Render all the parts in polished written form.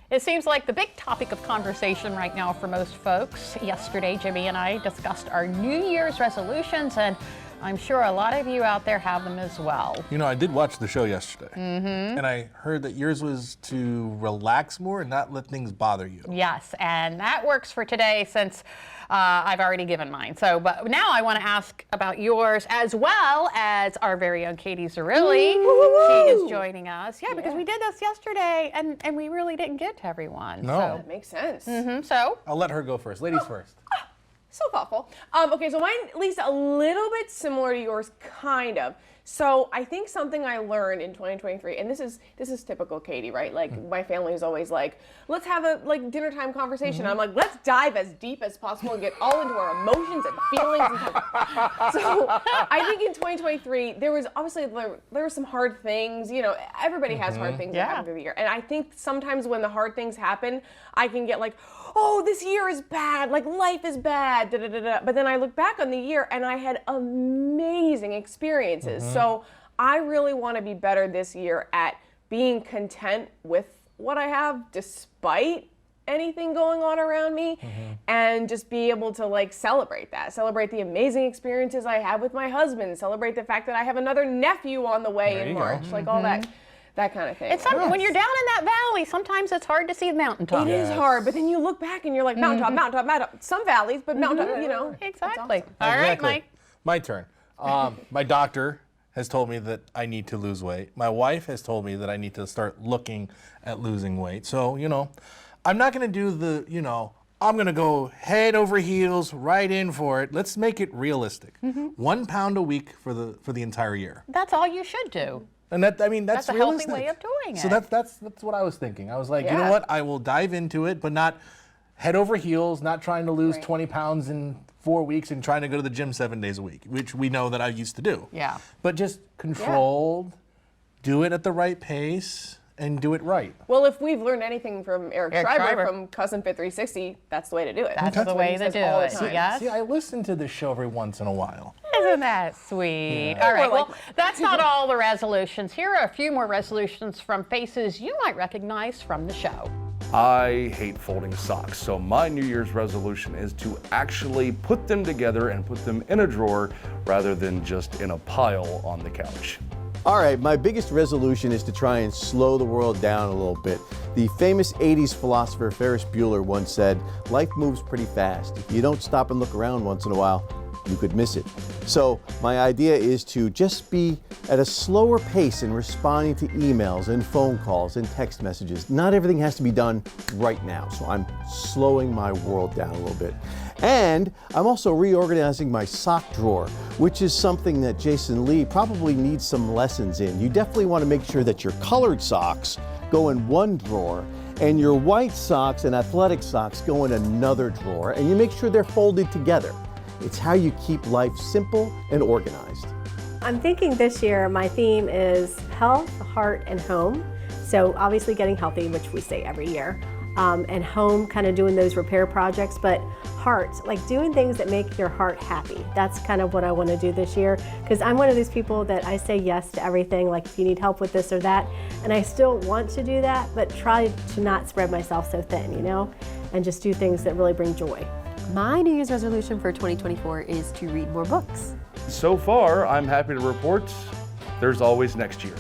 It seems like the big topic of conversation right now for most folks. Yesterday, Jimmy and I discussed our New Year's resolutions, and I'm sure a lot of you out there have them as well. You know, I did watch the show yesterday, and I heard that yours was to relax more and not let things bother you. Yes, and that works for today since I've already given mine. But now I want to ask about yours as well as our very own Katie Zerilli. She is joining us. Yeah, because we did this yesterday, and we really didn't get to everyone. No. So. That makes sense. So I'll let her go first. Ladies first. So thoughtful. Okay, so mine, at least a little bit similar to yours, kind of. So I think something I learned in 2023, and this is typical Katie, right? Like my family is always like, let's have a dinner time conversation. I'm like, let's dive as deep as possible and get all into our emotions and feelings. So I think in 2023 there was obviously there were some hard things. You know, everybody has hard things that happen through the year, and I think sometimes when the hard things happen, I can get like, oh, this year is bad, like life is bad, da da da da. But then I look back on the year and I had amazing experiences. So I really want to be better this year at being content with what I have despite anything going on around me, and just be able to celebrate that, celebrate the amazing experiences I have with my husband, celebrate the fact that I have another nephew on the way in March, like all that kind of thing. it's when you're down in that valley, sometimes it's hard to see the mountaintop. It is hard, but then you look back and you're like, mountaintop, mountaintop, mountaintop. Some valleys, but mountaintop, you know. Exactly. Awesome. All right, Mike. My turn. My doctor has told me that I need to lose weight. My wife has told me that I need to start looking at losing weight. So, you know, I'm not going to do the, I'm going to go head over heels right in for it. Let's make it realistic. 1 pound a week for the entire year. That's all you should do. And that's That's a healthy realistic. way of doing it. So that's what I was thinking. I was like, you know what? I will dive into it, but not head over heels, not trying to lose 20 pounds in 4 weeks and trying to go to the gym 7 days a week, which we know that I used to do. Yeah. But just controlled, do it at the right pace, and do it right. Well, if we've learned anything from Eric Schreiber Schreiber. from Cousin Fit 360, that's the way to do it. That's the way to do it. Yes. See, I listen to this show every once in a while. Isn't that sweet? All right, well, that's not all the resolutions. Here are a few more resolutions from faces you might recognize from the show. I hate folding socks, so my New Year's resolution is to actually put them together and put them in a drawer rather than just in a pile on the couch. All right, my biggest resolution is to try and slow the world down a little bit. The famous 80s philosopher Ferris Bueller once said, life moves pretty fast. If you don't stop and look around once in a while, you could miss it. So my idea is to just be at a slower pace in responding to emails and phone calls and text messages. Not everything has to be done right now, so I'm slowing my world down a little bit. And I'm also reorganizing my sock drawer, which is something that Jason Lee probably needs some lessons in. You definitely want to make sure that your colored socks go in one drawer and your white socks and athletic socks go in another drawer, and you make sure they're folded together. It's how you keep life simple and organized. I'm thinking this year my theme is health, heart, and home. So obviously getting healthy, which we say every year, and home, kind of doing those repair projects, but heart, like doing things that make your heart happy. That's kind of what I want to do this year, because I'm one of those people that I say yes to everything, like if you need help with this or that, and I still want to do that, but try to not spread myself so thin, and just do things that really bring joy. My New Year's resolution for 2024 is to read more books. So far, I'm happy to report there's always next year.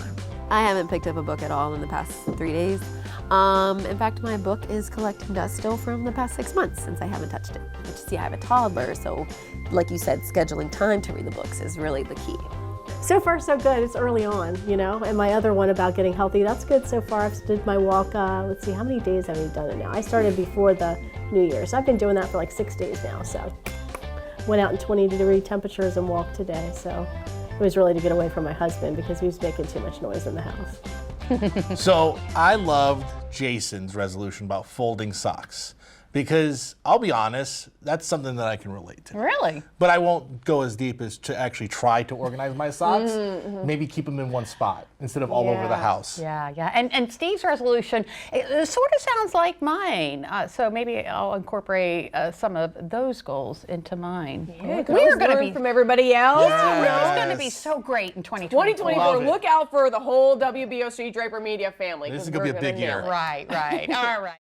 I haven't picked up a book at all in the past 3 days. In fact, my book is collecting dust still from the past 6 months since I haven't touched it. But you see, I have a toddler, so like you said, scheduling time to read the books is really the key. So far, so good. It's early on, and my other one about getting healthy, that's good so far. I've did my walk, let's see, how many days have I done it now? I started before the New Year, so I've been doing that for like 6 days now, so. Went out in 20-degree temperatures and walked today, so it was really to get away from my husband because he was making too much noise in the house. So I loved Jason's resolution about folding socks, because I'll be honest, that's something that I can relate to. Really? But I won't go as deep as to actually try to organize my socks. Maybe keep them in one spot instead of all over the house. Yeah. And Steve's resolution, it sort of sounds like mine. So maybe I'll incorporate some of those goals into mine. Yeah, we're going to be from everybody else. It's going to be so great in 2024. 2024, look out for the whole WBOC Draper Media family. This is going to be a big year. Right. All right.